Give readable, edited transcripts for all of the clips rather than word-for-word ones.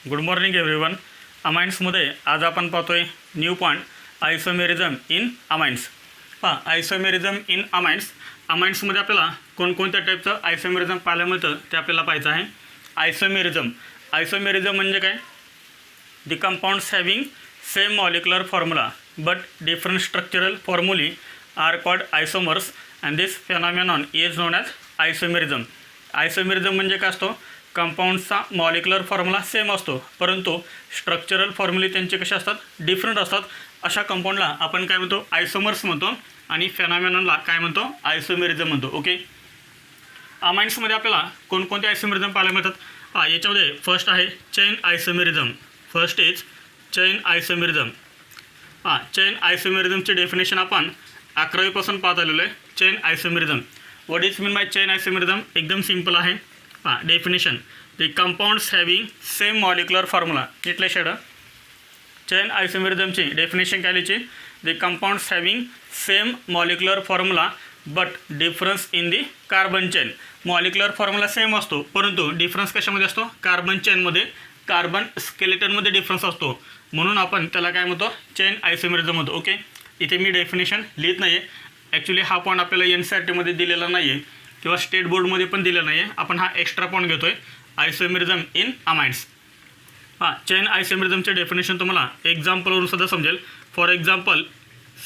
Good morning everyone. अमाइन्समध्ये आज आपण पाहतोय new point isomerism in amines. Isomerism in अमाइन्समध्ये आपल्याला कोणकोणत्या टाईपचं आयसोमेरिझम पाहायला मिळतं ते आपल्याला पाहायचं आहे. आयसोमेरिझम म्हणजे काय? The compounds having same molecular formula but different structural formulae are called isomers and this phenomenon is known as isomerism. Isomerism म्हणजे काय असतो? कंपाऊंड्सचा मॉलिक्युलर फॉर्म्युला सेम असतो परंतु स्ट्रक्चरल फॉर्म्युले त्यांचे कसे असतात? डिफरंट असतात. अशा कंपाऊंडला आपण काय म्हणतो? आयसोमर्स म्हणतो आणि फेनॉमेनॉनला काय म्हणतो? आयसोमेरिझम म्हणतो. ओके. अमाइन्समध्ये आपल्याला कोणकोणते आयसोमेरिझम पाहायला मिळतात? याच्यामध्ये फर्स्ट आहे chain isomerism. First is chain isomerism. Chain आयसोमेरिझमची डेफिनेशन आपण 11वीपासून पाहत आलेलो आहे. Chain isomerism. What is mean by chain isomerism? एकदम सिंपल आहे. Definition the compounds having same molecular formula. इथले शेड चेन आयसोमेरिझमची डेफिनेशन काय लिहायची? The compounds having same molecular formula but difference in the carbon चेन. मॉलिक्युलर फॉर्म्युला सेम असतो परंतु डिफरन्स कशामध्ये असतो? कार्बन चेनमध्ये, कार्बन स्केलेटनमध्ये डिफरन्स असतो. म्हणून आपण त्याला काय म्हणतो? चेन आयसोमेरिझम म्हणतो. ओके. इथे मी डेफिनेशन लिहित नाही आहे. ॲक्च्युली हा पॉईंट आपल्याला NCERTमध्ये दिलेला नाही आहे किंवा स्टेट बोर्डमध्ये पण दिलेला नाही आहे. आपण हा एक्स्ट्रा पॉईंट घेतो आहे आयसोमेरिझम इन अमाइन्स. चेन आयसोमेरिझमचे डेफिनेशन तुम्हाला एक्झाम्पलवरून सुद्धा समजेल. फॉर एक्झाम्पल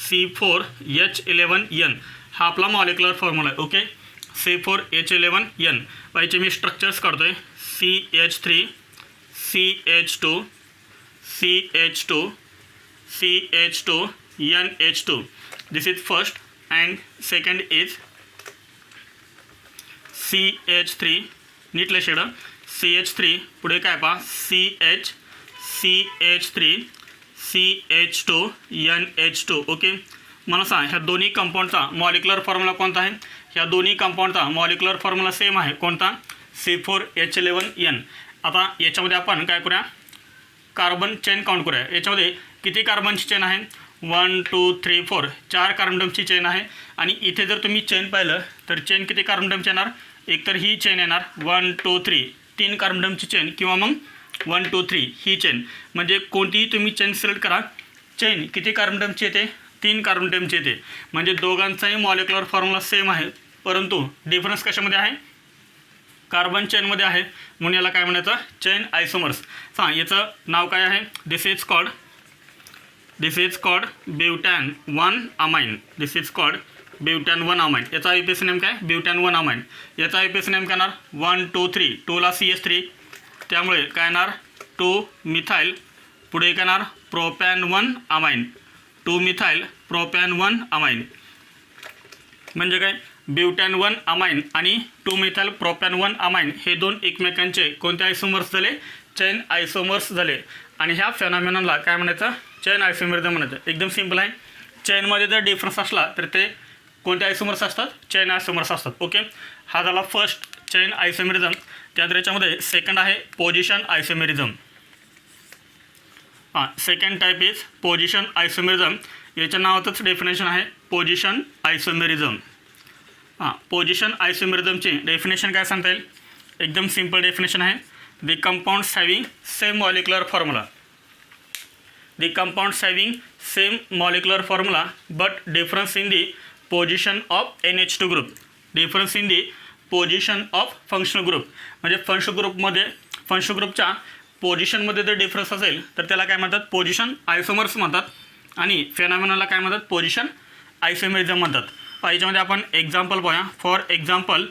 C4H11N हा आपला मॉलिक्युलर फॉर्म्युला आहे. ओके. C4H11N. याचे मी स्ट्रक्चर्स काढतो आहे. CH3 CH2 CH2 CH2 NH2. This is first and second is CH3. नीटले शेड CH3 पुढे काय पहा? CH3 CH2 NH2. ओके. मला सांग ह्या दोन्ही कंपाऊंडचा मॉलिक्युलर फॉर्म्युला कोणता आहे? ह्या दोन्ही कंपाऊंडचा मॉलिक्युलर फॉर्म्युला सेम आहे. कोणता? C4H11N. आता याच्यामध्ये आपण काय करूया? कार्बन चेन काउंट करूया. याच्यामध्ये किती कार्बनची चेन आहे? 1 2 3 4 4 कार्बनची चेन आहे. आणि इथे जर तुम्ही चेन पाहिलं तर चेन किती कार्बनची येणार? एक तर ही चेन येणार 1 2 3 3 कार्बनची चेन किंवा मग 1 2 3 ही चेन. म्हणजे कोणतीही तुम्ही चेन सिलेक्ट करा. चेन किती कार्बनची येते? 3 कार्बनची येते. म्हणजे दोघांचाही मॉलिक्युलर फॉर्म्युला सेम आहे परंतु डिफरन्स कशामध्ये आहे? कार्बन चेनमध्ये आहे. म्हणून याला काय म्हणायचं? Chain isomers. याचं नाव काय आहे? This is called butane 1 amine. This is called butane 1 amine. याचा IUPAC नेम काय? Butane 1 amine. याचा IUPAC नेम काय येणार? 1 2 3 2ला CH3 त्यामुळे काय येणार? 2 मिथाइल. पुढे काय येणार? Propane 1 amine. 2 methyl propane 1 amine. म्हणजे काय? ब्युटॅन 1 अमाइन आणि 2 मिथाइल प्रोपॅन 1 अमाइन हे दोन एकमेकांचे कोणते आयसोमर्स झाले? चेन आयसोमर्स झाले. आणि ह्या फेनॉमेनॉनला काय म्हणायचं? चेन आयसोमेरिझम म्हणायचं. एकदम सिंपल आहे. चेनमध्ये जर डिफरन्स असला तर ते कोणते आयसोमर्स असतात? चेन आयसोमर्स असतात. ओके. हा झाला फर्स्ट चेन आयसोमेरिझम. त्यानंतर याच्यामध्ये सेकंड आहे position isomerism. Second type is position isomerism. याच्या नावातच डेफिनेशन आहे पोझिशन आयसोमेरिझम. पोझिशन आयसोमेरिझमची डेफिनेशन काय सांगता येईल? एकदम सिंपल डेफिनेशन आहे. The compounds having same molecular formula. The compounds having same molecular formula but difference in the position of NH2 group. Difference in the position of functional group. म्हणजे functional ग्रुपच्या पोझिशनमध्ये जर difference असेल तर त्याला काय म्हणतात? Position आयसोमर्स म्हणतात. आणि फेनॉमेनॉनला काय म्हणतात? पोझिशन आयसोमेरिझम म्हणतात. याच्यामध्ये आपण एक्झाम्पल पाहूया. For example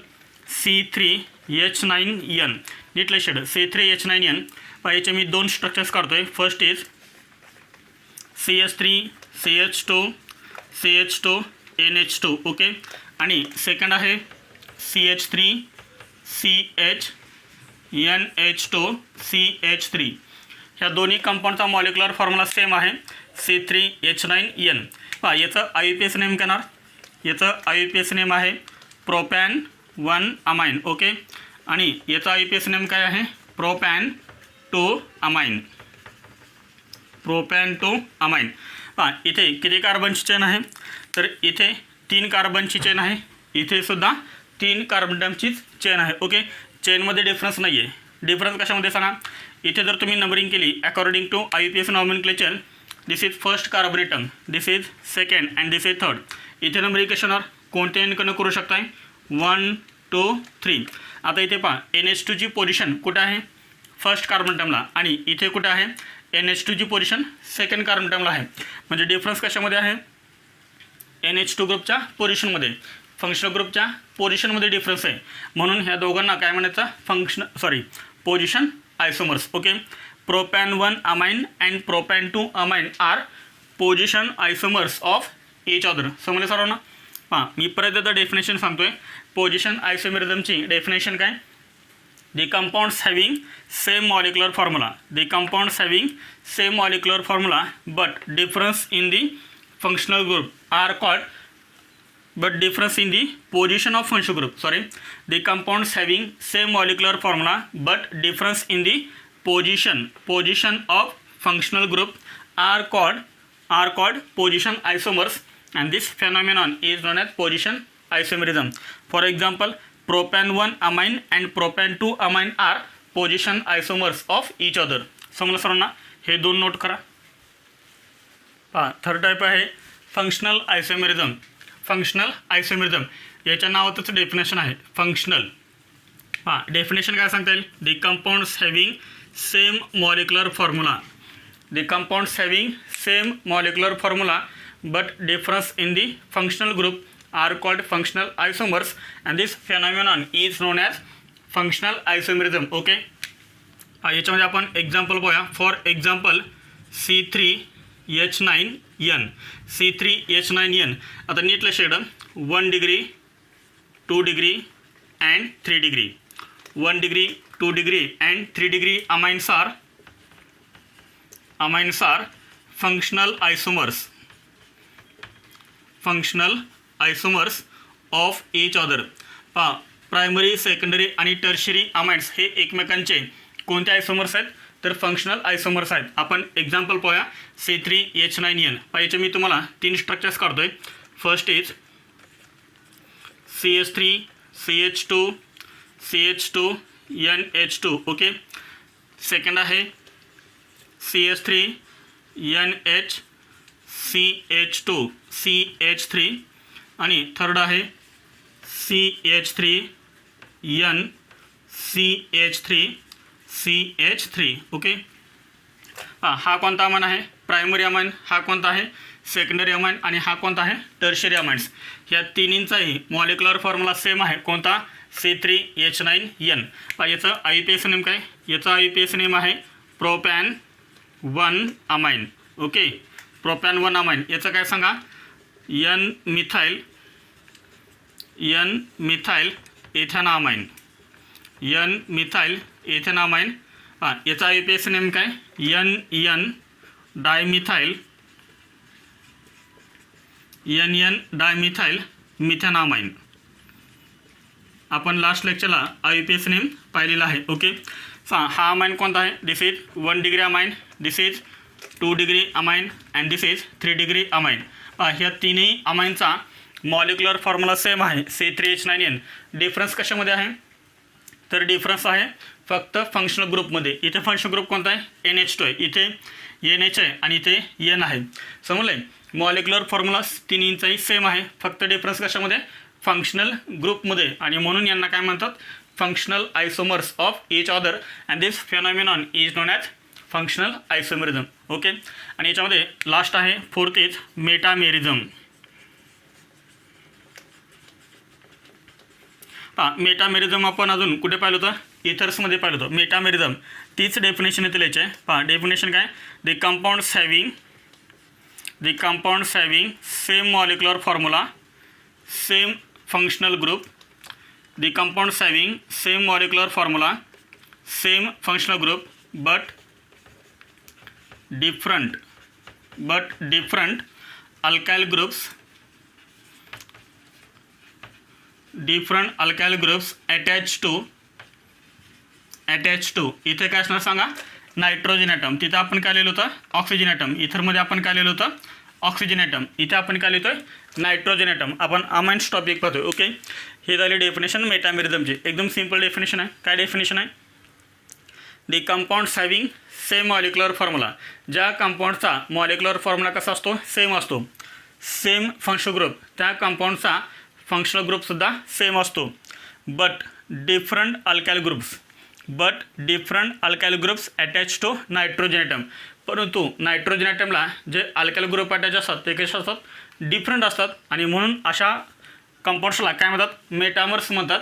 C3H9N. नीटले शेड C3H9N. याचे मी दोन स्ट्रक्चर्स काढतो आहे. First is CH3 CH2 NH2. Okay. आणि सेकंड आहे CH3 NH2 CH3. ह्या दोन्ही कंपाऊंडचा मॉलिक्युलर फॉर्म्युला सेम आहे C3H9N. याचं IUPAC नेम काय येणार? याचं IUPAC नेम आहे प्रोपॅन 1 अमाइन. ओके. आणि याचा IUPAC नेम काय आहे? Propane 2 amine. Propane 2 amine. इथे किती कार्बनची चेन आहे? तर इथे 3 कार्बनची चेन आहे. इथे सुद्धा 3 कार्बनचीच चेन आहे. ओके. चेनमध्ये डिफरन्स नाही आहे. डिफरन्स कशामध्ये सांगा? इथे जर तुम्ही नंबरिंग केली according to IUPAC nomenclature, this is first carbon atom, this is second and this is third. इथे नंबरिंग कशी होणार, कोणत्या एनकडनं करू शकताय, 1 2 3. आता इथे पहा NH2ची पोझिशन कुठं आहे, फर्स्ट कार्बन टर्मला, आणि इथे कुठं आहे NH2ची पोझिशन सेकंड कार्बन टर्मला आहे. म्हणजे डिफरन्स कशामध्ये आहे, NH2 ग्रुपच्या पोझिशनमध्ये, फंक्शनल ग्रुपच्या पोझिशनमध्ये डिफरन्स आहे. म्हणून ह्या दोघांना काय म्हणायचं, position isomers. Okay. Propane 1 amine and propane 2 amine are position isomers of each other. समजलं सर्वांना. हां, मी परत एकदा डेफिनेशन सांगतोय. पोझिशन आयसोमेरिझमची डेफिनेशन काय, the compounds having same molecular formula, the compounds having same molecular formula but difference in the functional group are called, but difference in the position of functional group, the compounds having same molecular formula but difference in the position of functional group are called position isomers, and this phenomenon is known as position isomerism. For example, propan 1 amine and propan 2 amine are position isomers of each other. समजलं सर्वांना, हे दोन note करा. पहा, third type आहे functional isomerism. Functional isomerism याच्या नावातच definition आहे फंक्शनल. हां, डेफिनेशन काय सांगता येईल, the compounds having same molecular formula, the compounds having same molecular formula but difference in the functional group are called functional isomers, and this phenomenon is known as functional isomerism. Okay. याच्यामध्ये आपण example बघूया. For example C3H9N, C3H9N. आता नीट लक्ष द्या, 1 degree 2 degree and 3 degree, 1 degree 2 degree and 3 degree amines are functional isomers of each other. पहा, primary secondary आणि tertiary amines हे एकमेकांचे कोणते आयसोमर्स आहेत, तर फंक्शनल आयसोमर्स आहेत. आपण एक्झाम्पल पाहूया. C3H9N. याचे मी तुम्हाला 3 स्ट्रक्चर्स काढतोय. First is CH3 CH2 CH2 NH2. Okay. Second आहे CH3 NH CH2 CH3, आणि थर्ड आहे CH3 N CH3 CH3. Okay. हा कोणता अमाइन आहे, प्रायमरी अमाइन. हा कोणता आहे, सेकंडरी अमाइन. आणि हा कोणता आहे, टर्शरी अमाइन्स. ह्या तिन्हींचाही मॉलिक्युलर फॉर्म्युला सेम आहे. कोणता, C3H9N. याचं IUPAC नेम काय, याचा IUPAC नेम आहे propane 1 amine. Okay. Propane 1 amine. याचं काय सांगा, N methyl ethanamine, N methyl ethanamine. हां, याचा IUPAC नेम काय, NN डायमिथाइल मिथेनामाइन. आपण लास्ट लेक्चरला IUPAC नेम पाहिलेला आहे. ओके. हा अमाइन कोणता आहे, this is 1 degree amine, this is 2 degree amine and this is 3 degree amine. ह्या तिन्ही अमाइनचा मॉलिक्युलर फॉर्म्युला सेम आहे, C3H9N. डिफरन्स कशामध्ये आहे, तर डिफरन्स आहे फक्त फंक्शनल ग्रुपमध्ये. इथे फंक्शनल ग्रुप कोणता आहे, NH2 आहे. इथे NH आहे आणि इथे N आहे. समजलं आहे. मॉलिक्युलर फॉर्म्युला तिन्हींचाही सेम आहे, फक्त डिफरन्स कशामध्ये, फंक्शनल ग्रुपमध्ये. आणि म्हणून यांना काय म्हणतात, functional isomers of each other, and this phenomenon is known as functional isomerism. Okay. आणि याच्यामध्ये लास्ट आहे फोर्थ इज मेटामेरिझम. मेटामेरिझम आपण अजून कुठे पाहिलं होतं, इथर्समध्ये पाहिलं होतं. मेटामेरिझम तीच डेफिनेशन इथे लिहायची आहे. पहा, डेफिनेशन काय, the compounds having same molecular formula, same functional group, the compounds having same molecular formula, same functional group but different alkyl groups attach to इथे काय असणार सांगा, नायट्रोजन ॲटम. तिथं आपण काय लिहिलं होतं, ऑक्सिजन ॲटम. इथरमध्ये आपण काय लिहिलं होतं, ऑक्सिजन ॲटम. इथे आपण काय लिहितो, नायट्रोजन ॲटम. आपण अमाइन्स टॉपिक पाहतोय. ओके. हे झाले डेफिनेशन मेटामेरिझमचे. एकदम सिम्पल डेफिनेशन आहे. काय डेफिनेशन आहे, the compounds having same molecular formula, ज्या कंपाऊंडचा मॉलिक्युलर फॉर्म्युला कसा असतो, सेम असतो, सेम फंक्शनल ग्रुप, त्या कंपाऊंडचा फंक्शनल ग्रुपसुद्धा सेम असतो, but different alkyl groups attach to nitrogen atom. परंतु नायट्रोजन ॲटमला जे अल्काइल ग्रुप अटॅच असतात ते कसे असतात, डिफरंट असतात, आणि म्हणून अशा कंपाऊंड्सला काय म्हणतात, मेटामर्स म्हणतात,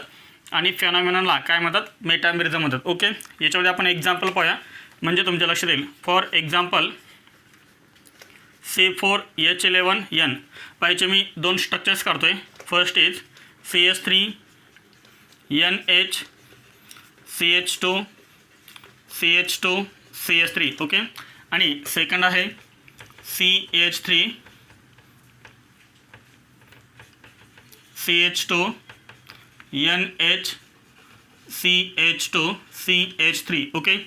आणि फेनॉमेनॉनला काय म्हणतात, मेटामेरिझम म्हणतात. ओके, याच्यामध्ये आपण एक्झाम्पल पाहूया म्हणजे तुमच्या लक्षात येईल. फॉर एक्झाम्पल C4H11N पाहिजे मी 2 स्ट्रक्चर्स काढतोय. First is CH3NH CH2 CH2 CH3. Okay, आणि सेकंड आहे CH3 CH2 NH CH2 CH3. Okay,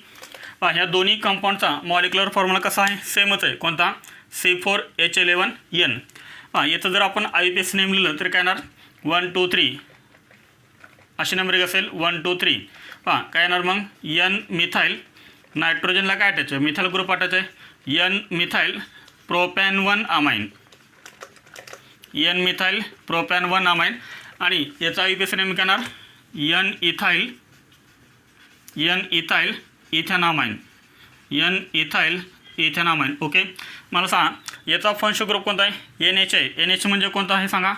पहा ह्या दोन्ही कंपाऊंडचा मॉलिक्युलर फॉर्म्युला कसा आहे, सेमच आहे. कोणता, C4H11N. हां, याचं जर आपण IUPAC नेम लिहिलं तर काय येणार, 1 2 3 अशी नंबरिंग असेल, 1 2 3. हां, काय येणार मग, N मिथाईल, नायट्रोजनला काय अटॅच आहे, मिथाईल ग्रुप अटॅच आहे, N methyl propane 1 amine, N methyl propane 1 amine, आणि याचा IUPAC नेम काय येणार, N ethyl ethanamine, N ethyl ethanamine. Okay, मला सांगा याचा फंक्शनल ग्रुप कोणता आहे, NH आहे. NH म्हणजे कोणता आहे सांगा,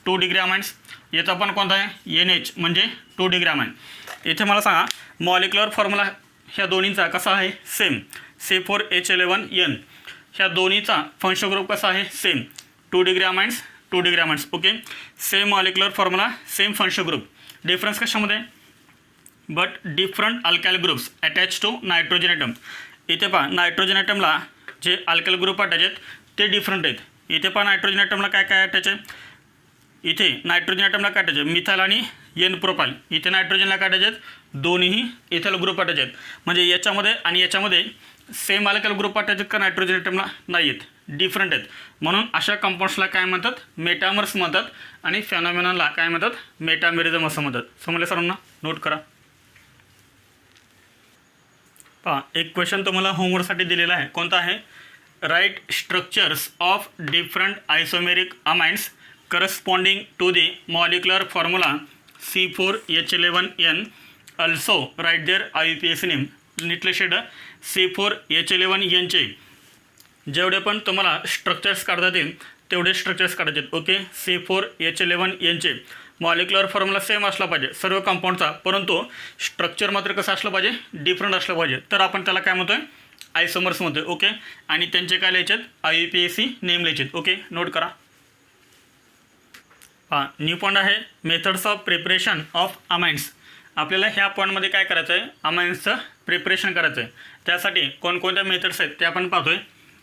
2 डिग्री अमाइन्स. याचा पण कोणता आहे, NH म्हणजे 2 डिग्री अमाइन. इथे मला सांगा मॉलिक्युलर फॉर्म्युला ह्या दोन्हीचा कसा आहे, सेम. C4H11N ह्या दोन्हीचा फंक्शनल ग्रुप कसा आहे, same, 2 degree amines. Okay, same molecular formula, same functional group. Difference कशामध्ये, but different alkyl groups attach to nitrogen atom. इथे पहा नायट्रोजन ॲटमला जे अल्काइल ग्रुप अटॅच आहेत ते डिफरंट आहेत. इथे पहा नायट्रोजन ॲटमला काय काय अटॅच आहे, इथे नायट्रोजन ॲटमला काय अटॅच आहे, मिथाईल आणि N प्रोपाईल. इथे नायट्रोजनला काय अटॅच आहेत, दोन्हीही इथेल ग्रुप अटॅच आहेत. म्हणजे याच्यामध्ये आणि याच्यामध्ये सेम अल्काइल ग्रुप अटॅच आहेत का, नायट्रोजन ॲटमला नाही आहेत, डिफरंट आहेत. म्हणून अशा कंपाऊंड्सला काय म्हणतात, मेटामर्स म्हणतात, आणि फेनॉमेनॉनला काय म्हणतात, मेटामेरिझम असं म्हणतात. समजलं सर्वांना, नोट करा. पहा एक क्वेश्चन तुम्हाला होमवर्कसाठी दिलेला आहे. कोणता आहे, write structures of different isomeric amines corresponding to the molecular formula C4H11N. Also write their IUPAC name. नीटले शेड C4H11Nचे जेवढे पण तुम्हाला स्ट्रक्चर्स काढता येतील तेवढे स्ट्रक्चर्स काढायचे आहेत. ओके, C4H11Nचे मॉलिक्युलर फॉर्म्युला सेम असला पाहिजे सर्व कंपाऊंडचा, परंतु स्ट्रक्चर मात्र कसं असलं पाहिजे, डिफरंट असलं पाहिजे. तर आपण त्याला काय म्हणतोय, आयसोमर्स म्हणतोय. ओके, आणि त्यांचे काय लिहायचे आहेत, IUPAC नेम लिहायचे. ओके, नोट करा. हां, न्यू पॉईंट आहे methods of preparation of amines. आपल्याला ह्या पॉईंटमध्ये काय करायचं आहे, अमाइन्सचं प्रिपरेशन करायचं आहे. त्यासाठी कोणकोणत्या मेथड्स आहेत ते आपण पाहतोय.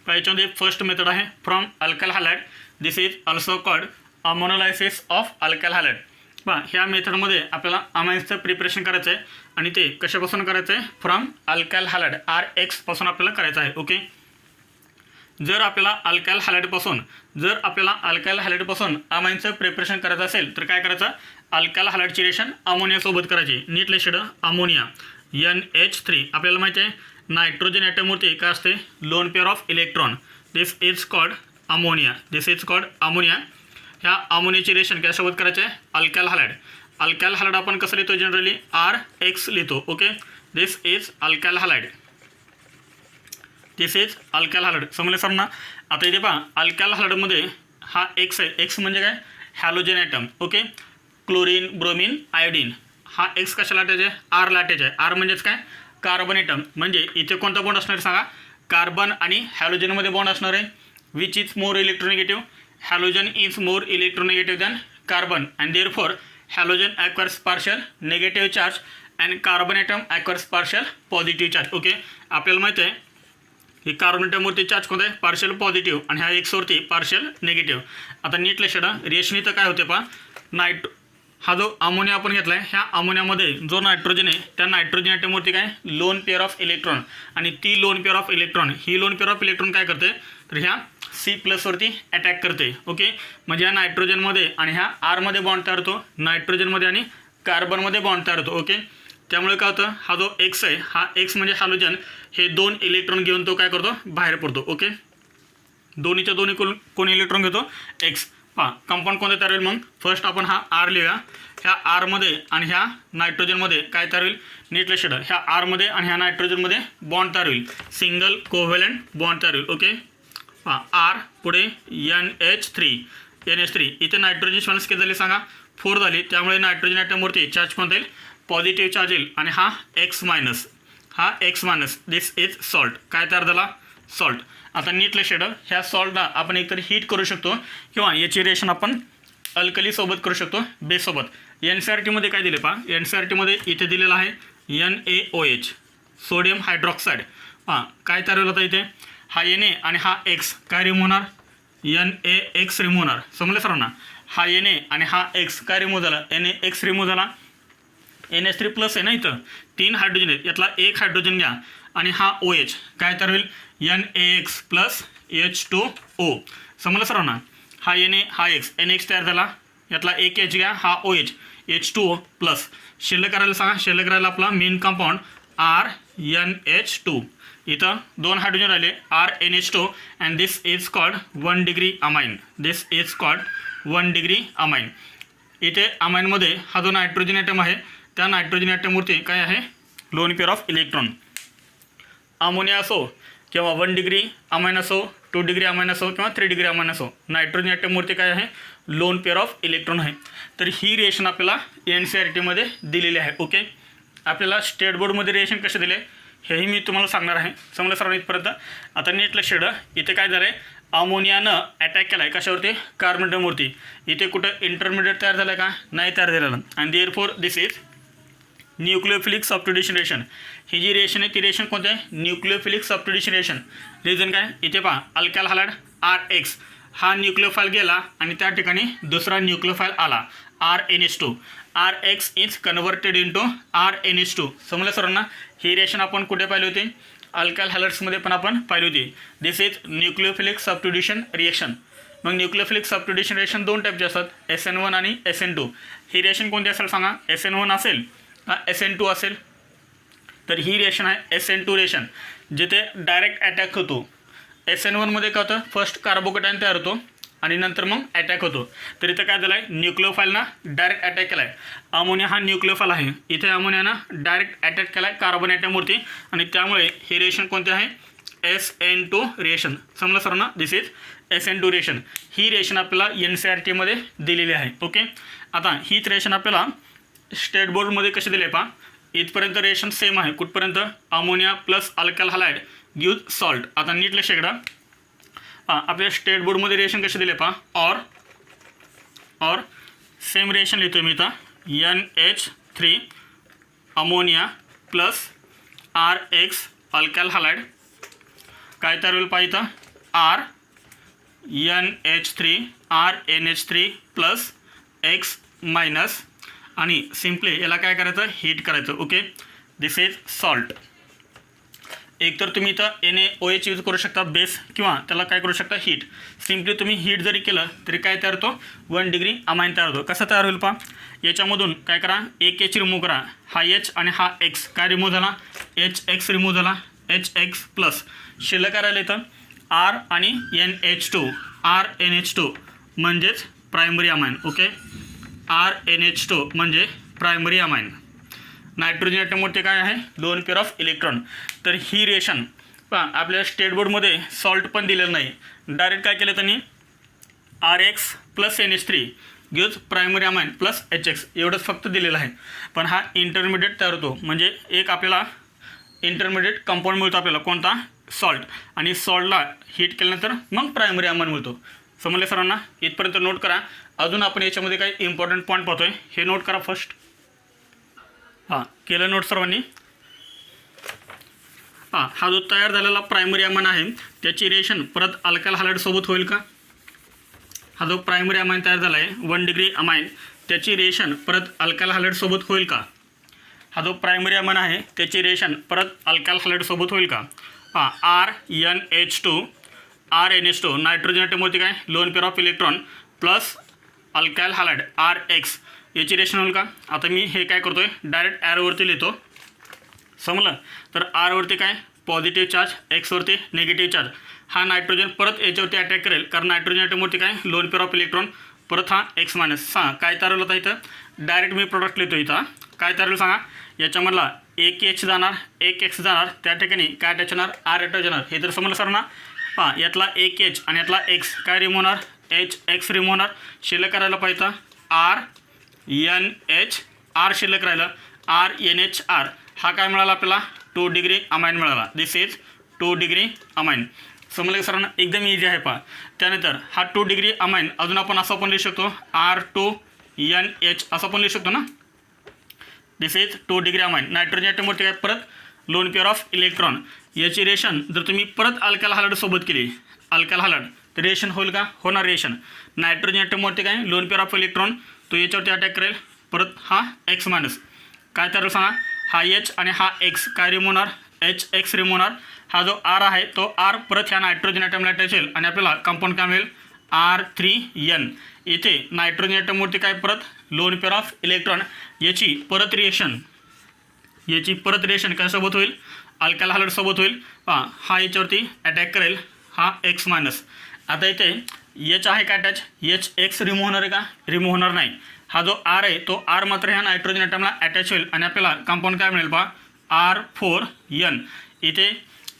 याच्यामध्ये फर्स्ट मेथड आहे from alkyl halide. This is also called ammonolysis of alkyl halide. पहा ह्या मेथडमध्ये आपल्याला अमाइन्सचं प्रिपरेशन करायचं आहे, आणि ते कशापासून करायचं आहे, फ्रॉम अल्काइल हॅलाइड RH पासून आपल्याला करायचं आहे. ओके, जर आपल्याला अल्काइल हॅलाइडपासून अमाइन्सचं प्रिपरेशन करायचं असेल तर काय करायचं, अल्काइल हॅलाइडची रिएक्शन अमोनियासोबत करायची. नीट लिहिलं अमोनिया NH3. आपल्याला माहिती आहे नायट्रोजन ॲटमवरती काय असते, lone pair of electron. This is called ammonia. ह्या अमोनियाची रिएक्शन कशासोबत करायचं आहे, अल्काइल हॅलाइड. अल्काइल हॅलाइड आपण कसं लिहितो, जनरली RH लिहितो. Okay, this is alkyl halide. समजले सर ना. आता इथे पहा अल्काइल हॅलाइडमध्ये हा X आहे. X म्हणजे काय, halogen atom. Okay, chlorine, bromine, iodine. हा X कशाला अटॅच आहे, R ला अटॅच आहे. R म्हणजेच काय, कार्बन ॲटम. म्हणजे इथे कोणता बॉन्ड असणार सांगा, कार्बन आणि हॅलोजनमध्ये बॉन्ड असणार आहे. Which is more electronegative, halogen is more electronegative than carbon, and therefore halogen acquires partial negative charge and carbon atom acquires partial positive charge. Okay, आपल्याला माहिती आहे की कार्बन ॲटमवरती चार्ज कोणता आहे, पार्शियल पॉझिटिव्ह, आणि ह्या Xवरती पार्शियल निगेटिव्ह. आता नीट लक्षात रिएक्शन इथं काय होते पहा, हा जो अमोनिया आपण घेतला आहे, ह्या अमोनियामध्ये जो नायट्रोजन आहे त्या नायट्रोजन ॲटमवरती काय, लोन पेअर ऑफ इलेक्ट्रॉन, आणि ती लोन पेअर ऑफ इलेक्ट्रॉन काय करते, तर ह्या C+ वरती अटॅक करते. ओके, म्हणजे ह्या नायट्रोजनमध्ये आणि ह्या Rमध्ये बॉन्ड तयार होतो, नायट्रोजनमध्ये आणि कार्बनमध्ये बॉन्ड तयार होतो. ओके, त्यामुळे काय होतं, हा जो एक्स आहे, हा एक्स म्हणजे हॅलोजन, हे 2 इलेक्ट्रॉन घेऊन तो काय करतो, बाहेर पडतो. ओके, दोन्हीच्या दोन्ही कोण इलेक्ट्रॉन घेतो, एक्स. पहा कंपाऊंड कोणतं तयार होईल. मग फर्स्ट आपण हा आर लिहूया. ह्या आरमध्ये आणि ह्या नायट्रोजनमध्ये काय तयार होईल, नीट लक्ष द्या. ह्या आरमध्ये आणि ह्या नायट्रोजनमध्ये बॉन्ड तयार होईल, सिंगल कोव्हॅलंट बॉन्ड तयार होईल. ओके, पहा आर पुढे NH3 इथे नायट्रोजन बॅलन्स किती झाली सांगा, 4 झाली. त्यामुळे नायट्रोजन ॲटमवरती चार्ज कोणता येईल, पॉझिटिव्ह चार्ज येईल. आणि हा X minus this is salt. काय तयार झाला, सॉल्ट. आता नीट लक्ष द्या, ह्या सॉल्टला आपण एकतर हीट करू शकतो किंवा याची रिएक्शन आपण अल्कलीसोबत करू शकतो, बेससोबत. NCERTमध्ये काय दिले पहा, NCERTमध्ये इथे दिलेलं आहे NaOH, सोडियम हायड्रॉक्साईड. पहा काय तयार होईल आता इथे, हा Na आणि हा X काय रिमूव्ह होणार, NaX रिमूव्ह होणार. समजलं सर्वांना, हा Na आणि हा X काय रिमूव्ह झाला, NaX रिमूव्ह झाला. NH3 प्लस आहे ना, इथं 3 हायड्रोजन आहेत, यातला 1 हायड्रोजन घ्या आणि हा OH काय तयार होईल, NaX प्लस H2O. समजलं सर्वांना, हा Na हा X NaX तयार झाला, यातला 1 H घ्या, हा OH H2O प्लस. शिल्लक करायला सांगा, शिल्लक करायला आपला मेन कंपाऊंड RNH2. इथं 2 हायड्रोजन राहिले, RNH2 and this is called 1 degree amine. This is called 1 degree amine. इथे अमाइनमध्ये हा जो नायट्रोजन ॲटम आहे, त्या नायट्रोजन ॲटमवरती काय आहे, lone pair of electron. Ammonia असो किंवा 1 डिग्री अमाइन असो, 2 डिग्री अमाइन असो किंवा 3 डिग्री अमाइन असो, नायट्रोजन ॲटमवरती काय आहे, लोन पेअर ऑफ इलेक्ट्रॉन आहे. तर ही रिएक्शन आपल्याला NCERTमध्ये दिलेली आहे. ओके, आपल्याला स्टेट बोर्डमध्ये रिएक्शन कसे दिले हेही मी तुम्हाला सांगणार आहे. समजलं सर्वांनी इथपर्यंत. आता नीट लक्ष द्या, इथे काय झालं आहे, अमोनियानं अटॅक केला आहे कशावरती, कार्बनवरती. इथे कुठं इंटरमिडिएट तयार झालं का, नाही तयार झालेलं. And therefore this is nucleophilic substitution reaction. ही जी रिएक्शन आहे ती रिएक्शन कोणती आहे, न्यूक्लियोफिलिक सबस्टिट्यूशन रिएक्शन. रिझन काय, इथे पहा अल्कायल हालाइड RX, हा न्यूक्लियोफाईल गेला आणि त्या ठिकाणी दुसरा न्यूक्लियोफाईल आला RNH2. RX is converted into RNH2. समजलं सर्वांना, ही रिएक्शन आपण कुठे पाहिली होती, अल्कायल हॅलाइड्समध्ये पण आपण पाहिली होती. दिस इज न्यूक्लियोफिलिक सबस्टिट्यूशन रिएक्शन. मग न्यूक्लियोफिलिक सबस्टिट्यूशन रिएक्शन 2 टाईपचे असतात, SN1 आणि SN2. ही रिएक्शन कोणती असेल सांगा, SN1 असेल का SN2 असेल. तर ही रिएक्शन आहे SN2 रिएक्शन, जिथे डायरेक्ट अटॅक होतो. SN1मध्ये काय होतं, फर्स्ट कार्बोकॅटायन तयार होतो आणि नंतर मग अटॅक होतो. तर इथं काय झालं आहे, न्यूक्लियोफाईलना डायरेक्ट अटॅक केला आहे. अमोनिया हा न्यूक्लियोफाईल आहे, इथे अमोनियानं डायरेक्ट अटॅक केला आहे कार्बन ॲटमवरती आणि त्यामुळे हे रिएक्शन कोणते आहे, SN2 रिएक्शन. समजलं सर्वांना, दिस इज SN2 रिएक्शन. ही रिएक्शन आपल्याला NCERTमध्ये दिलेली आहे. ओके, आता हीच रिएक्शन आपल्याला स्टेट बोर्डमध्ये कसे दिले पहा, इथपर्यंत रिएक्शन सेम आहे. कुठपर्यंत, ammonia plus alkyl halide give salt. आता नीट लक्ष द्या, आपल्या स्टेट बोर्डमध्ये रिएक्शन कसे दिले पहा, और सेम रिएक्शन लिहितो मी इथं, NH3 ammonia plus RX alkyl halide काय तयार होईल पहा इथं, NH3 RNH3 plus X minus आणि सिम्पली याला काय करायचं, हीट करायचं. Okay, this is salt. एक तर तुम्ही इथं NaOH यूज करू शकता बेस, किंवा त्याला काय करू शकता, हीट. सिम्पली तुम्ही हीट जरी केलं तरी काय तयार होतो, 1 डिग्री अमाइन तयार होतो. कसं तयार होईल पहा, याच्यामधून काय करा, एक H रिमूव्ह करा, हा H आणि हा X काय रिमूव्ह झाला, HX रिमूव्ह झाला, HX प्लस. शिल्लक करायला इथं R आणि NH2, RNH2 म्हणजेच प्रायमरी अमाइन. ओके, RNH2 म्हणजे प्रायमरी अमाइन. नायट्रोजन ॲटमवरती काय आहे, लोन पेअर ऑफ इलेक्ट्रॉन. तर ही रिएक्शन पहा, आपल्या स्टेट बोर्डमध्ये सॉल्ट पण दिलेलं नाही, डायरेक्ट काय केलं त्यांनी, RX plus NH3 gives primary amine plus HX एवढंच फक्त दिलेलं आहे. पण हा इंटरमिडिएट तयार होतो, म्हणजे एक आपल्याला इंटरमिडिएट कंपाऊंड मिळतो आपल्याला, कोणता, सॉल्ट. आणि सॉल्टला हीट केल्यानंतर मग प्रायमरी अमाइन मिळतो. समजले सर्वांना, इथपर्यंत नोट करा. अजून आपण याच्यामध्ये काही इम्पॉर्टंट पॉईंट पाहतोय, हे नोट करा फर्स्ट. हां, केलं नोट सर्वांनी. हां, हा जो तयार झालेला प्रायमरी अमाइन आहे त्याची रिएक्शन परत अल्कायल हालाइडसोबत होईल का. हा जो प्रायमरी अमाइन तयार झाला आहे 1 डिग्री अमाइन, त्याची रिएक्शन परत अल्कायल हालाइडसोबत होईल का. हा जो प्रायमरी अमाइन आहे त्याची रिएक्शन परत अल्कायल हालाइडसोबत होईल का. हां, RNH2 नायट्रोजन ॲटमवरती काय, lone pair of electron plus alkyl halide RX याची रिएक्शन होईल का? आता मी हे काय करतोय डायरेक्ट ॲरोवरती लिहितो, समजलं. तर आरवरती काय पॉझिटिव्ह चार्ज, एक्सवरती निगेटिव्ह चार्ज. हा नायट्रोजन परत याच्यावरती अटॅक करेल, कारण नायट्रोजन ॲटमवरती काय लोन पेअर ऑफ इलेक्ट्रॉन, परत हा एक्स मायनस. काय तयार होता इथं डायरेक्ट मी प्रोडक्ट लिहितो इथं. काय तयार होईल सांगा? याच्यामधला एक एच जाणार, एक एक्स जाणार, त्या ठिकाणी काय अटॅच होणार आर अटॅच होणार. हे तर समजलं सर ना. यातला एक एच आणि यातला एक्स काय रिमूव्ह होणार, एच एक्स रिमूव्ह होणार. शिल्लक करायला पाहिजे आर एन एच, आर शिल्लक राहिलं, आर एन एच आर. हा काय मिळाला आपल्याला 2 डिग्री अमाइन मिळाला. दिस इज 2 डिग्री अमाइन. समजलं की सरांना? एकदम इझी आहे पहा. त्यानंतर हा 2 डिग्री अमाइन अजून आपण असं पण लिहू शकतो R2NH असं पण लिहू शकतो ना. दिस इज 2 डिग्री अमाइन. नायट्रोजन ॲटमवरती काय परत लोन पेअर ऑफ इलेक्ट्रॉन. याची रिएक्शन जर तुम्ही परत अल्कायल हॅलाइड सोबत केली, अल्कायल हॅलाइड, तर रिएक्शन होईल का? होणार रिएक्शन. नायट्रोजन ॲटमवरती काय लोन पेअर ऑफ इलेक्ट्रॉन, तो याच्यावरती अटॅक करेल, परत हा एक्स मायनस. काय तर सांगा? हा एच आणि हा एक्स काय रिमूव्ह होणार, एच एक्स रिमूव्ह होणार. हा जो आर आहे तो आर परत ह्या नायट्रोजन ॲटमला अटॅच होईल आणि आपल्याला कंपाऊंड काय मिळेल R3N. इथे नायट्रोजन ॲटमवरती काय परत लोन पेअर ऑफ इलेक्ट्रॉन. याची परत रिएक्शन काय सोबत होईल, अल्कायल हॅलाइड सोबत होईल. हा याच्यावरती अटॅक करेल, हा एक्स मायनस. आता इथे एच आहे का अटॅच, एच एक्स रिमूव्ह होणार आहे का? रिमूव्ह होणार नाही. हा जो आर आहे तो आर मात्र ह्या नायट्रोजन ॲटमला अटॅच होईल आणि आपल्याला कंपाऊंड काय मिळेल R4N. इथे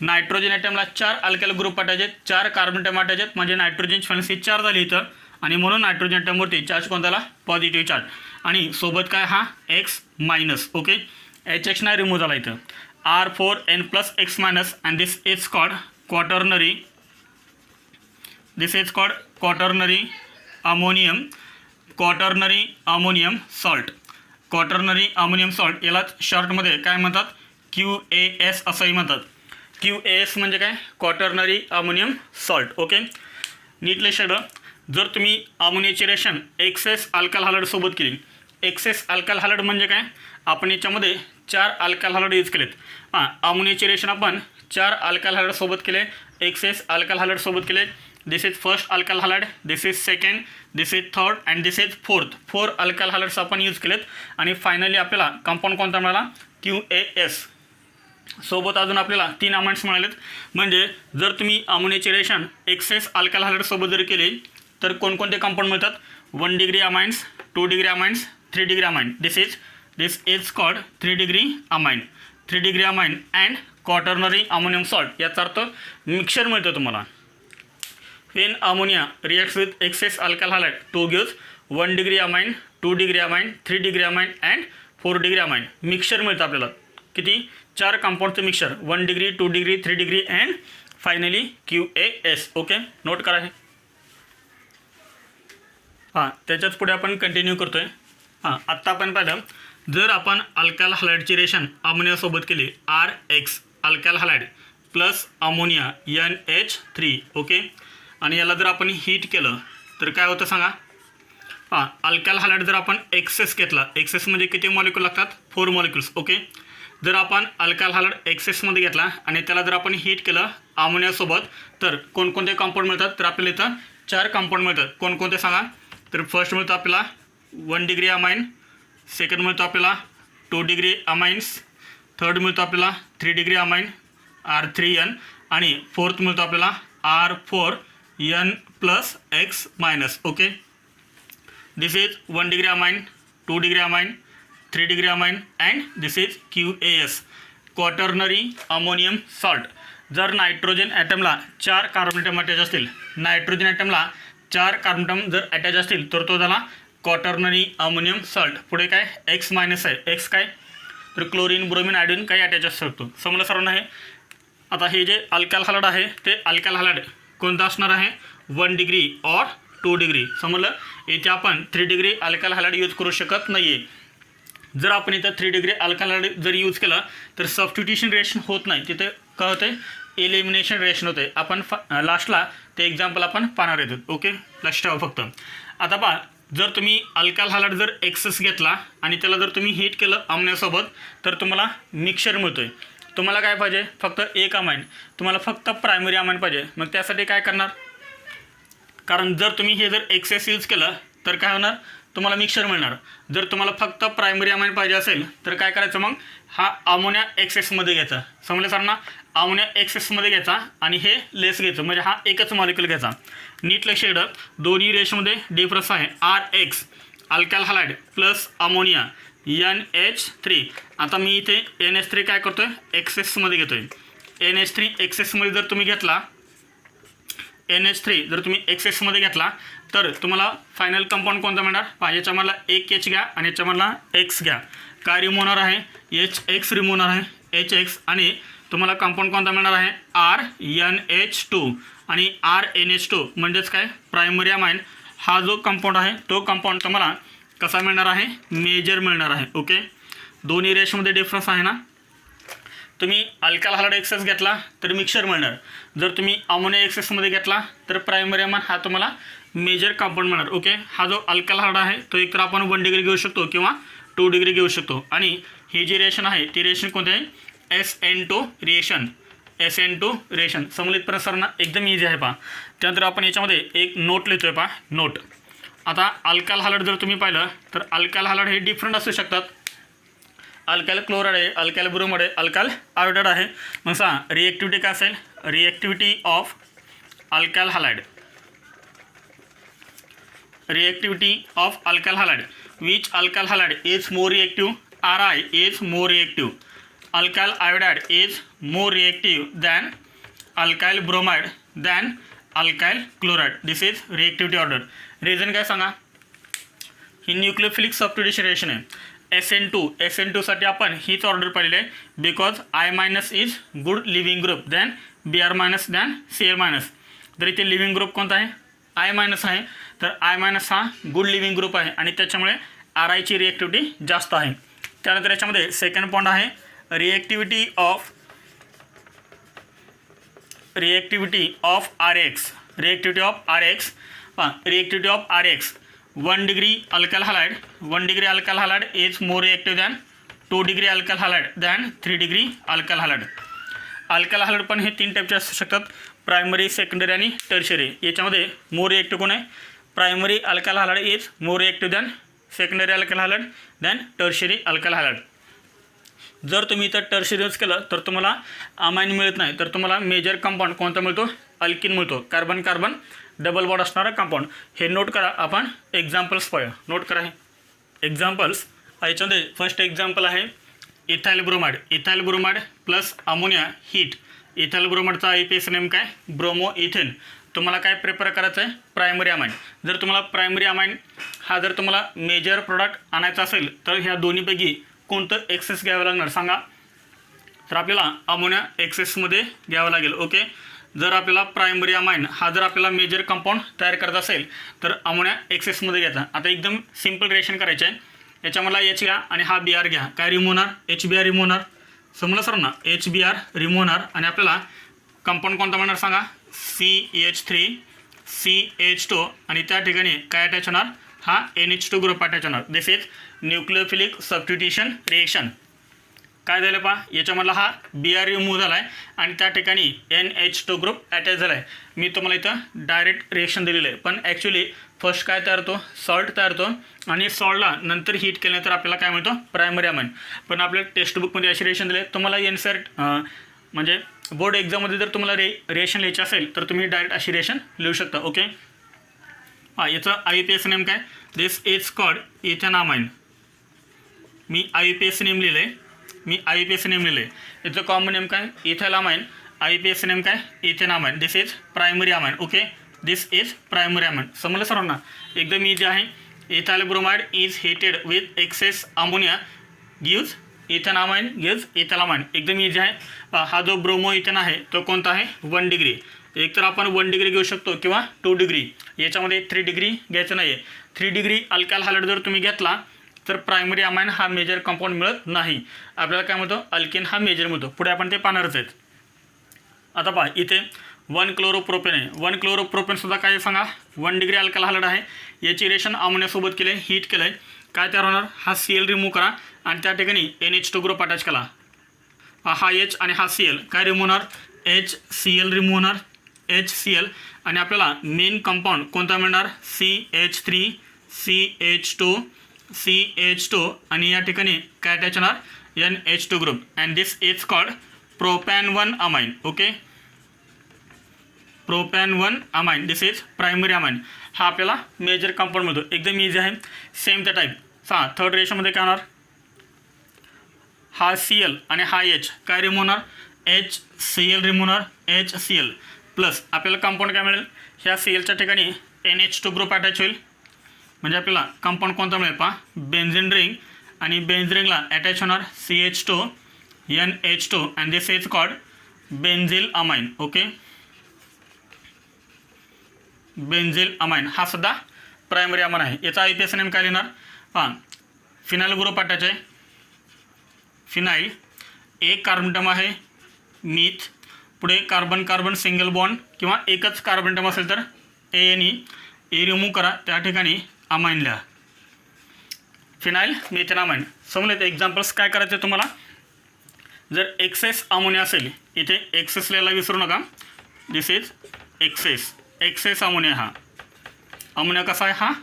नायट्रोजन ॲटमला 4 अल्कायल ग्रुप अटॅच आहेत, 4 कार्बन ॲटम अटॅच आहेत, म्हणजे नायट्रोजनची व्हॅलेन्सी 4 झाली इथं. आणि म्हणून नायट्रोजन ॲटमवरती चार्ज कोणता आला, पॉझिटिव्ह चार्ज. आणि सोबत काय हा x minus. Okay, H x नाही रिमूव्ह झाला इथं. R4N plus x minus and this is called quaternary. This is called quaternary ammonium salt. Quaternary ammonium salt यालाच शॉर्टमध्ये काय म्हणतात, QAS असंही म्हणतात. QAS म्हणजे काय, क्वाटर्नरी अमोनियम सॉल्ट. ओके, नीट लक्षात. जर तुम्ही अमोनियाची रिएक्शन एक्सेस अल्कायल हॅलाइड सोबत केली, एक्सेस अल्कायल हॅलाइड म्हणजे काय, आपण याच्यामध्ये 4 अल्कायल हॅलाइड यूज केलेत. अमोनियाची रिएक्शन आपण 4 अल्कायल हॅलाइड सोबत केले, एक्सेस अल्कायल हॅलाइड सोबत केले. This is first alkyl halide, this is second, this is third and this is fourth. 4 alkyl halides आपण यूज केलेत आणि फायनली आपल्याला कंपाऊंड कोणता मिळाला, QAS. सोबत अजून आपल्याला 3 अमाइन्स मिळालेत. म्हणजे जर तुम्ही अमोनियाची रिएक्शन एक्सेस अल्कायल हॅलाइड सोबत जर केली तर कोणकोणते कंपाऊंड मिळतात, 1 degree amines, 2 degree amines, 3 degree amine. This is called 3 degree amine. 3 degree amine and quaternary ammonium salt. याचा अर्थ मिक्सचर मिळतं तुम्हाला. When ammonia reacts with excess alkyl halide to gives 1 degree amine, 2 degree amine, 3 degree amine and 4 degree amine. Mixture मिळतं आपल्याला. किती? 4 कंपाऊंडचं mixture, 1 degree, 2 degree, 3 degree and finally QAS. Okay, note करा हे. त्याच्याच पुढे आपण कंटिन्यू करतोय. आत्ता आपण पाहिलं, जर आपण अल्कायल हॅलाइडची रिएक्शन अमोनियासोबत केली, RX alkyl halide plus ammonia NH3. Okay, आणि याला जर आपण हीट केलं तर काय होतं सांगा. अल्कायल हॅलाइड जर आपण एक्सेस घेतला, एक्सेस म्हणजे किती मॉलिक्यूल लागतात, 4 मॉलिक्युल्स. ओके, जर आपण अल्कायल हॅलाइड एक्सेसमध्ये घेतला आणि त्याला जर आपण हीट केलं अमोनियासोबत, तर कोणकोणते कंपाऊंड मिळतात, तर आपल्याला इथं 4 कंपाऊंड मिळतात. कोणकोणते सांगा. तर फर्स्ट मिळतो आपल्याला 1 डिग्री अमाइन, सेकंड मिळतो आपल्याला 2 डिग्री अमाइन्स, थर्ड मिळतो आपल्याला 3 डिग्री अमाइन R3N आणि फोर्थ मिळतो आपल्याला R4N plus x minus. Okay, this is 1 degree amine, 2 degree amine, 3 degree amine and this is QAS, quaternary ammonium salt. जर नायट्रोजन ॲटमला 4 कार्बन ॲटम अटॅच असतील, nitrogen ॲटमला 4 carbon item जर attach असतील तर तो झाला क्वाटर्नरी अमोनियम सॉल्ट. पुढे काय x minus आहे, एक्स काय, तर क्लोरीन, ब्रोमिन, आयोडीन काही अटॅच असू शकतो. समजलं सर्वांना हे. आता हे जे अल्कायल हॅलाइड आहे ते अल्कायल हॅलाइड कोणतं असणार आहे, 1 डिग्री और 2 डिग्री. समजलं. इथे आपण 3 डिग्री अल्कायल हॅलाइड यूज करू शकत नाही आहे. जर आपण इथं 3 डिग्री अल्कायल हॅलाइड जर यूज केला तर सबस्टिट्यूशन रिएक्शन होत नाही, तिथे काय होते, एलिमिनेशन रिएक्शन होते. आपण लास्टला ते एक्झाम्पल आपण पाहणार येतो. ओके, लक्ष ठेवा फक्त. आता पहा, जर तुम्ही अल्कायल हॅलाइड जर एक्सेस घेतला आणि त्याला जर तुम्ही हीट केलं अमोनियासोबत तर तुम्हाला मिक्सचर मिळतोय. तुम्हाला काय पाहिजे, फक्त एक अमाइन, तुम्हाला फक्त प्रायमरी अमाइन पाहिजे. मग त्यासाठी काय करणार, कारण जर तुम्ही हे जर एक्सेस यूज केलं तर काय होणार, तुम्हाला मिक्सचर मिळणार. जर तुम्हाला फक्त प्रायमरी अमाइन पाहिजे असेल तर काय करायचं, मग हा अमोनिया एक्सेसमध्ये घ्यायचा. समजलं सर ना, अमोनिया एक्सेसमध्ये घ्यायचा आणि हे लेस घ्यायचं, म्हणजे हा एकच मॉलिक्युल घ्यायचा. नीट लक्ष द्या, दोन्ही रेशमध्ये डिफरन्स आहे. RX alkyl halide plus ammonia NH3. आता मी इथे NH3 काय करतोय, एक्सेसमध्ये घेतोय. NH3 एक्सेसमध्ये जर तुम्ही घेतला, NH3 जर तुम्ही एक्सेसमध्ये घेतला तर तुम्हाला फायनल कंपाऊंड कोणता मिळणार. याच्या मला एक H घ्या आणि याच्या मला X घ्या. काय रिमूव्ह होणार आहे, HX रिमूव्ह होणार आहे, HX. आणि तुम्हाला कंपाऊंड कोणता मिळणार आहे, RNH2 आणि RNH2 म्हणजेच काय, प्रायमरी अमाइन. हा जो कंपाऊंड आहे तो कंपाऊंड तुम्हाला कसा मिळणार आहे, मेजर मिळणार आहे. ओके, दोन्ही रेशमध्ये डिफरन्स आहे ना. तुम्ही अल्काल हलाइड एक्सेस घेतला तर मिक्सचर मिळणार. जर तुम्ही अमोनिया एक्सेसमध्ये घेतला तर प्रायमरी अमाइन हा तुम्हाला मेजर कंपाऊंड मिळणार. ओके, हा जो अल्काल हलाइड आहे तो एकतर आपण 1 डिग्री घेऊ शकतो किंवा 2 डिग्री घेऊ शकतो. आणि ही जी रिएक्शन आहे ती रिएक्शन कोणती आहे, SN2 रिएक्शन. SN2 रिएक्शन समजलीत प्रसारणा एकदम इझी आहे पहा. त्यानंतर आपण याच्यामध्ये एक नोट लिहितोय पहा, नोट. आता अल्काल हलाइड जर तुम्ही पाहिलं तर अल्काल हलाइड हे डिफरंट असू शकतात. अल्काल क्लोराइड आहे, अल्काल ब्रोमाइड आहे, अल्काल आयोडाइड आहे. मग सांगा रिएक्टिव्हिटी काय असेल, reactivity of alkyl halide. Reactivity of alkyl halide. Which alkyl halide is more reactive, Ri is more reactive. Alkyl iodide is more reactive than alkyl bromide than alkyl chloride. This is reactivity order. Reason काय सांगा, ही nucleophilic substitution reaction आहे. SN2 साठी आपण हीच order पाहिलेली आहे. Because I- is good living group than Br- than Cl-. तर इथे लिव्हिंग ग्रुप कोणता आहे, I- आहे. तर I- हा गुड लिव्हिंग ग्रुप आहे आणि त्याच्यामुळे Ri ची रिएक्टिव्हिटी जास्त आहे. त्यानंतर याच्यामध्ये सेकंड पॉईंट आहे reactivity of RX. Reactivity of RX. Reactivity of RX 1 degree alkyl halide, 1 degree alkyl halide is more reactive than 2 degree alkyl halide than 3 degree alkyl halide. Alkyl halide पण हे 3 टाईपचे असू शकतात, प्रायमरी, सेकंडरी आणि tertiary. याच्यामध्ये मोर reactive कोण आहे, primary alkyl halide is more reactive than secondary alkyl halide than tertiary alkyl halide. जर तुम्ही इथं टर्शियरी यूज केलं तर तुम्हाला अमाइन मिळत नाही, तर तुम्हाला मेजर कंपाऊंड कोणता मिळतो, अल्किन मिळतो. कार्बन कार्बन डबल बॉन्ड असणारा कंपाऊंड. हे नोट करा. आपण एक्झाम्पल्स पाहूया. नोट करा हे एक्झाम्पल्स. याच्यामध्ये फर्स्ट एक्झाम्पल आहे ethyl bromide. Ethyl bromide plus ammonia heat. Ethyl ब्रोमाइडचा IPS नेम काय, ब्रोमो इथेन. तुम्हाला काय प्रिपेअर करायचं आहे, प्रायमरी अमाइन. जर तुम्हाला प्रायमरी अमाइन हा जर तुम्हाला मेजर प्रोडक्ट आणायचा असेल तर ह्या दोन्हीपैकी कोणतं एक्सेस घ्यावं लागणार सांगा. तर आपल्याला अमोनिया एक्सेसमध्ये घ्यावं लागेल. ओके, जर आपल्याला प्रायमरी अमाइन हा जर आपल्याला मेजर कंपाऊंड तयार करायचा असेल तर अमोनिया एक्सेसमध्ये घ्यायचा. आता एकदम सिम्पल रिएक्शन करायचं आहे. याच्या मला H घ्या आणि हा Br घ्या. काय रिमूव्ह होणार, HBr रिमूव्ह होणार. समजलं सर ना, HBr रिमूव्ह होणार आणि आपल्याला कंपाऊंड कोणता मिळणार सांगा, CH3 CH2 आणि त्या ठिकाणी काय अटॅच होणार, हा NH2 ग्रुप अटॅच होणार. दिस इज न्यूक्लियोफिलिक सबस्टिट्यूशन रिएक्शन. काय झालं पहा, याच्यामधला हा Br रिमूव्ह झाला आहे आणि त्या ठिकाणी NH2 ग्रुप अटॅच झाला आहे. मी तुम्हाला इथं डायरेक्ट रिएक्शन दिलेलं आहे, पण ॲक्च्युली फर्स्ट काय तयार होतो, सॉल्ट तयार होतो आणि सॉल्टला नंतर हीट केल्यानंतर आपल्याला काय मिळतो, प्रायमरी अमाइन. पण आपल्या टेक्स्टबुकमध्ये असे रिएक्शन दिले. तुम्हाला NCERT म्हणजे बोर्ड एक्झाममध्ये जर तुम्हाला रिएक्शन लिहायची असेल तर तुम्ही डायरेक्ट अशी रिएक्शन लिहू शकता. ओके, याचं IPS नेम काय, दिस इज कॉल्ड इथेनामाइन. मी IPS नेम लिहिले याचं कॉमन नेम काय, इथेनामाइन. IPS नेम काय, ethanamine. This is primary amine. Okay, this is primary amine. समजलं सर्वांना, एकदम इझी आहे. Ethyl bromide is heated with excess ammonia gives ethanamine gives ethanamine. एकदम इझी आहे. हा जो ब्रोमो इथेन आहे तो कोणता आहे, 1 डिग्री. एक तर आपण 1 डिग्री घेऊ शकतो किंवा 2 डिग्री. याच्यामध्ये 3 डिग्री घ्यायचं नाही आहे. 3 डिग्री अल्काल हलाइड जर तुम्ही घेतला तर प्रायमरी अमाइन हा मेजर कंपाऊंड मिळत नाही. आपल्याला काय मिळतो, अल्किन हा मेजर मिळतो. पुढे आपण ते पाहणारच आहेत. आता पहा इथे 1 क्लोरोप्रोपेन आहे. 1 क्लोरोप्रोपेनसुद्धा काय सांगा, 1 डिग्री अल्काल हलाइड आहे. याची रिएक्शन अमोनियासोबत केले, हीट केलं आहे. काय तयार होणार, हा Cl रिमूव्ह करा आणि त्या ठिकाणी NH2 ग्रुप अटॅच केला. हा H आणि हा Cl काय रिमूव्ह होणार, HCl रिमूव्ह होणार, HCl. आणि आपल्याला मेन कंपाऊंड कोणता मिळणार, CH3 CH2 आणि या ठिकाणी काय अटॅच होणार NH2 group and this is called propane 1 amine. Okay, propane 1 amine this is primary amine. हा आपल्याला मेजर कंपाऊंड मिळतो. एकदम इझी आहे. सेम त्या टाईप. थर्ड रेशोमध्ये काय होणार, हा Cl आणि हा H काय रिमूव्ह होणार, HCl रिमूव्ह होणार, HCl प्लस आपल्याला कंपाऊंड काय मिळेल, ह्या Clच्या ठिकाणी NH2 ग्रुप अटॅच होईल. म्हणजे आपल्याला कंपाऊंड कोणता मिळेल पहा, बेन्झिन रिंग आणि बेन्झिन रिंगला अटॅच होणार CH2 NH2 and this is called benzyl amine. Okay, benzyl amine हा सुद्धा प्रायमरी अमाइन आहे. याचा IPS नेम काय लिहिणार पहा, फिनाइल ग्रुप अटॅच आहे. फिनाइल एक कार्बनटम आहे मीथ, पुढे कार्बन कार्बन सिंगल बॉन्ड किंवा एकच कार्बनटम असेल तर ANE रिमूव्ह करा, त्या ठिकाणी अमाइन लिहा, फिनाइल मेथेन अमाइन. समजले एक्झाम्पल्स काय करायचे तुम्हाला. जर एक्सेस अमोनिया असेल, इथे एक्सेस लिहायला विसरू नका. दिस इज एक्सेस अमोनिया. हा अमोनिया कसा आहे, हा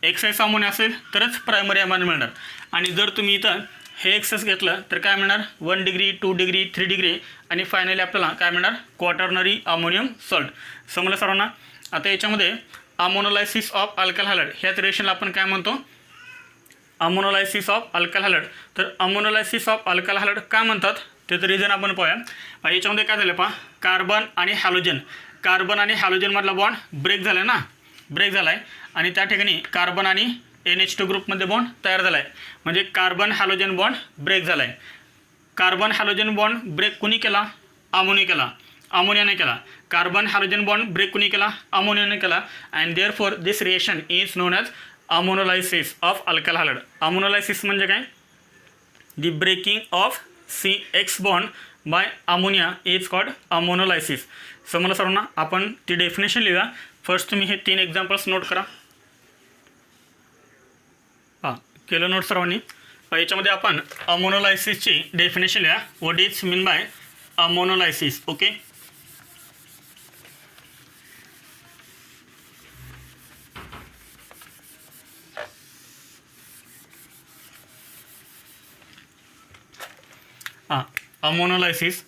एक्सेस अमोनिया असेल तरच प्रायमरी अमाइन मिळणार. आणि जर तुम्ही इथं हे एक्सेस घेतलं तर काय मिळणार, 1 डिग्री 2 डिग्री 3 डिग्री आणि फायनली आपल्याला काय मिळणार, क्वाटर्नरी अमोनियम सॉल्ट. समजलं सर्वांना. आता याच्यामध्ये अमोनोलायसिस ऑफ अल्काइल हॅलाइड ह्याच रिएक्शनला आपण काय म्हणतो, अमोनोलायसिस ऑफ अल्काइल हॅलाइड. तर अमोनोलायसिस ऑफ अल्काइल हॅलाइड काय म्हणतात त्याचं रिझन आपण पाहूया. याच्यामध्ये काय झालं पहा, कार्बन आणि हॅलोजनमधला बॉन्ड ब्रेक झाला ना, ब्रेक झाला आहे आणि त्या ठिकाणी कार्बन आणि NH2 ग्रुपमध्ये बॉन्ड तयार झाला आहे. म्हणजे कार्बन हॅलोजन बॉन्ड ब्रेक झाला आहे. कार्बन हॅलोजन बॉन्ड ब्रेक कुणी केला, अमोनियाने केला. कार्बन हॅलोजन बॉन्ड ब्रेक कुणी केला, अमोनियाने केला. And therefore this reaction is known as ammonolysis of alkyl halide. Ammonolysis म्हणजे काय, the breaking of CX bond by ammonia is called ammonolysis. समजलं सर्वांना. आपण ती डेफिनेशन लिहूया. फर्स्ट तुम्ही हे 3 एक्झाम्पल्स नोट करा. केलं नोट सर्वांनी. याच्यामध्ये आपण अमोनोलायसिसची डेफिनेशन लिहा. What is mean by ammonolysis. Okay, ammonolysis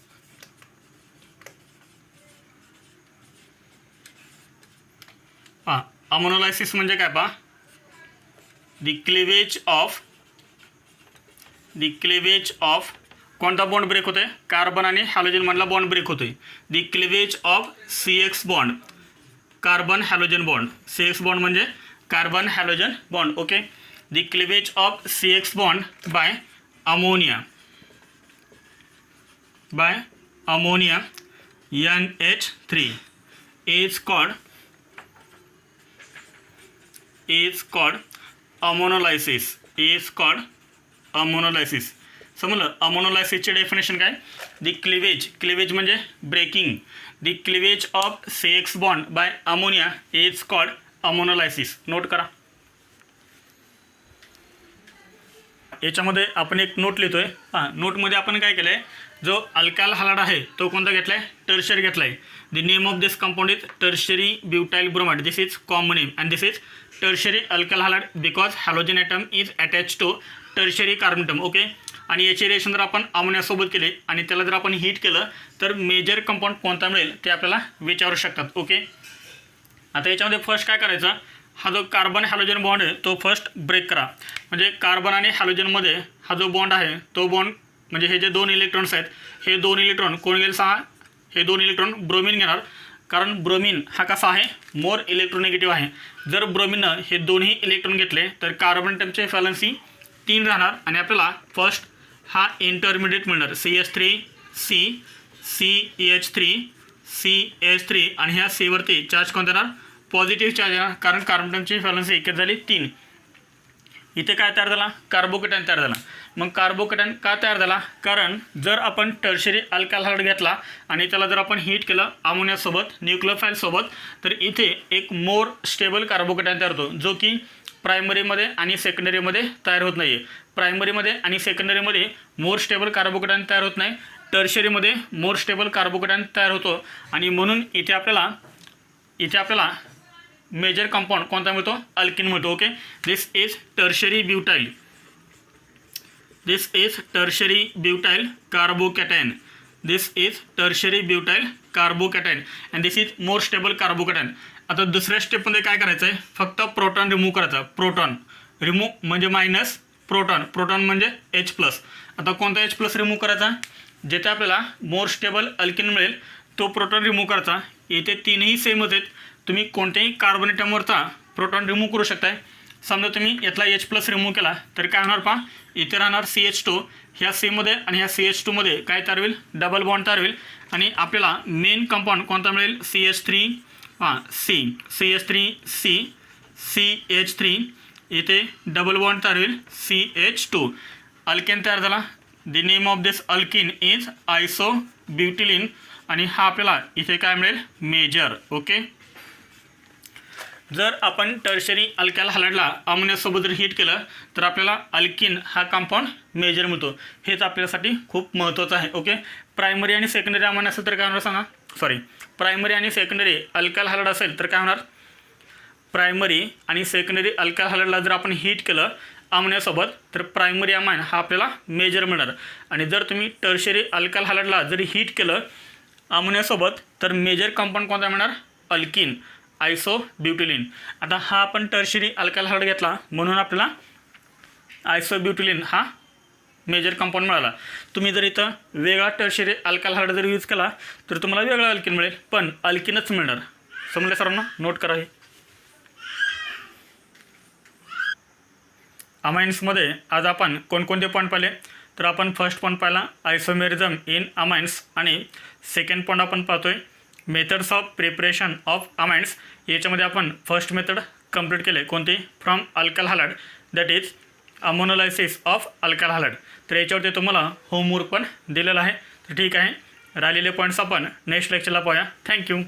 ammonolysis म्हणजे काय पहा, दी क्लिवेज ऑफ कोणता बॉन्ड ब्रेक होतोय, कार्बन आणि हॅलोजनमधला बॉन्ड ब्रेक होतोय. The cleavage of CX bond, carbon halogen bond. CX bond म्हणजे carbon halogen bond. Okay, the cleavage of CX bond by ammonia NH3 is called ammonolysis. समजलं. अमोनोलायसिसचे definition काय, the cleavage म्हणजे breaking, the cleavage of CX bond by ammonia is called ammonolysis. Note करा. याच्यामध्ये आपण एक note लिहितोय. नोटमध्ये आपण काय केलं आहे, जो अल्काइल हॅलाइड आहे तो कोणता घेतला आहे, टर्शरी घेतला आहे. The name of this compound is tertiary butyl bromide. This is common name and this is tertiary alkyl halide because halogen atom is attach to tertiary carbon atom. Okay, आणि याची reaction जर आपण अमोनियासोबत केले आणि त्याला जर आपण हीट केलं तर मेजर कंपाऊंड कोणता मिळेल ते आपल्याला विचारू शकतात. ओके, आता याच्यामध्ये फर्स्ट काय करायचं, हा जो कार्बन हॅलोजन बॉन्ड आहे तो फर्स्ट ब्रेक करा. म्हणजे कार्बन आणि हॅलोजनमध्ये हा जो बॉन्ड आहे तो बॉन्ड म्हणजे हे जे 2 इलेक्ट्रॉन्स आहेत, हे 2 इलेक्ट्रॉन कोण घेईल, हे 2 इलेक्ट्रॉन ब्रोमिन घेणार. कारण ब्रोमिन हा कसा आहे, मोर इलेक्ट्रोनेगेटिव्ह आहे. जर ब्रोमिननं हे दोन्ही इलेक्ट्रॉन घेतले तर कार्बन ॲटमचे व्हॅलन्सी 3 राहणार आणि आपल्याला फर्स्ट हा इंटरमिडिएट मिळणार CH3 आणि ह्या Cवरती चार्ज कोणता येणार, पॉझिटिव्ह चार्ज येणार. कारण कार्बन ॲटमची व्हॅलन्सी एकच झाली 3. इथे काय तयार झाला, कार्बोकेटायन तयार झाला. मग कार्बोकेटायन का तयार झाला, कारण जर आपण टर्शरी अल्काइल हॅलाइड घेतला आणि त्याला जर आपण हीट केलं अमोनियासोबत, न्यूक्लियोफाईलसोबत, तर इथे एक मोर स्टेबल कार्बोकेटायन तयार होतो जो की प्रायमरीमध्ये आणि सेकंडरीमध्ये तयार होत नाही आहे. प्रायमरीमध्ये आणि सेकंडरीमध्ये मोर स्टेबल कार्बोकेटायन तयार होत नाही, टर्शरीमध्ये मोर स्टेबल कार्बोकेटायन तयार होतो. आणि म्हणून इथे आपल्याला मेजर कंपाऊंड कोणता मिळतो अल्किन मिळतो okay this is tertiary butyl carbocation this is tertiary butyl carbocation and this is more stable carbocation आता दुसऱ्या स्टेपमध्ये काय करायचं आहे फक्त प्रोटॉन रिमूव्ह करायचा प्रोटॉन रिमूव्ह म्हणजे मायनस प्रोटॉन म्हणजे H प्लस आता कोणता H प्लस रिमूव्ह करायचा जिथे आपल्याला मोर स्टेबल अल्किन मिळेल तो प्रोटॉन रिमूव्ह करायचा इथे तीनही सेमच आहेत तुम्ही कोणत्याही कार्बन ॲटमवरचा प्रोटॉन रिमूव्ह करू शकताय समजा तुम्ही यातला H प्लस रिमूव्ह केला तर काय होणार पहा इथे राहणार CH2 ह्या सीमध्ये आणि ह्या CH2 मध्ये काय तयार होईल डबल बॉन्ड तयार होईल आणि आपल्याला मेन कंपाऊंड कोणता मिळेल CH3 इथे डबल बॉन्ड तयार होईल CH2 अल्केन तयार झाला the name of this alkene is isobutylene आणि हा आपल्याला इथे काय मिळेल मेजर ओके जर आपण टर्शरी अल्कायल हॅलाइडला अमोनियासोबत जर हीट केलं तर आपल्याला अल्किन हा कंपाऊंड मेजर मिळतो हेच आपल्यासाठी खूप महत्त्वाचं आहे ओके प्रायमरी आणि सेकंडरी अमोनिया असेल तर काय होणार सांगा प्रायमरी आणि सेकंडरी अल्कायल हॅलाइड असेल तर काय होणार प्रायमरी आणि सेकंडरी अल्कायल हॅलाइडला जर आपण हीट केलं अमोनियासोबत तर प्रायमरी अमाइन हा आपल्याला मेजर मिळणार आणि जर तुम्ही टर्शरी अल्कायल हॅलाइडला जरी हीट केलं अमोनियासोबत तर मेजर कंपाऊंड कोणता मिळणार अल्किन आयसोब्युटिलीन आता हा आपण टर्शरी अल्कायल हॅलाइड घेतला म्हणून आपल्याला आयसोब्युटिलीन हा मेजर कंपाऊंड मिळाला तुम्ही जर इथं वेगळा टर्शरी अल्कायल हॅलाइड जर यूज केला तर तुम्हाला वेगळा अल्किन मिळेल पण अल्किनच मिळणार समजलं सर्वांना नोट करा हे अमाइन्समध्ये आज आपण कोणकोणते पॉईंट पाहिले तर आपण फर्स्ट पॉईंट पाहिला आयसोमेरिझम इन अमाइन्स आणि सेकंड पॉईंट आपण पाहतोय methods of preparation of amines याच्यामध्ये आपण फर्स्ट मेथड कंप्लीट केले कोणती from alkyl halide that is ammonolysis of alkyl halide तर याच्यावरती तुम्हाला होमवर्क पण दिलेला आहे तर ठीक आहे राहिलेले पॉईंट्स आपण नेक्स्ट लेक्चरला पाहूया थँक्यू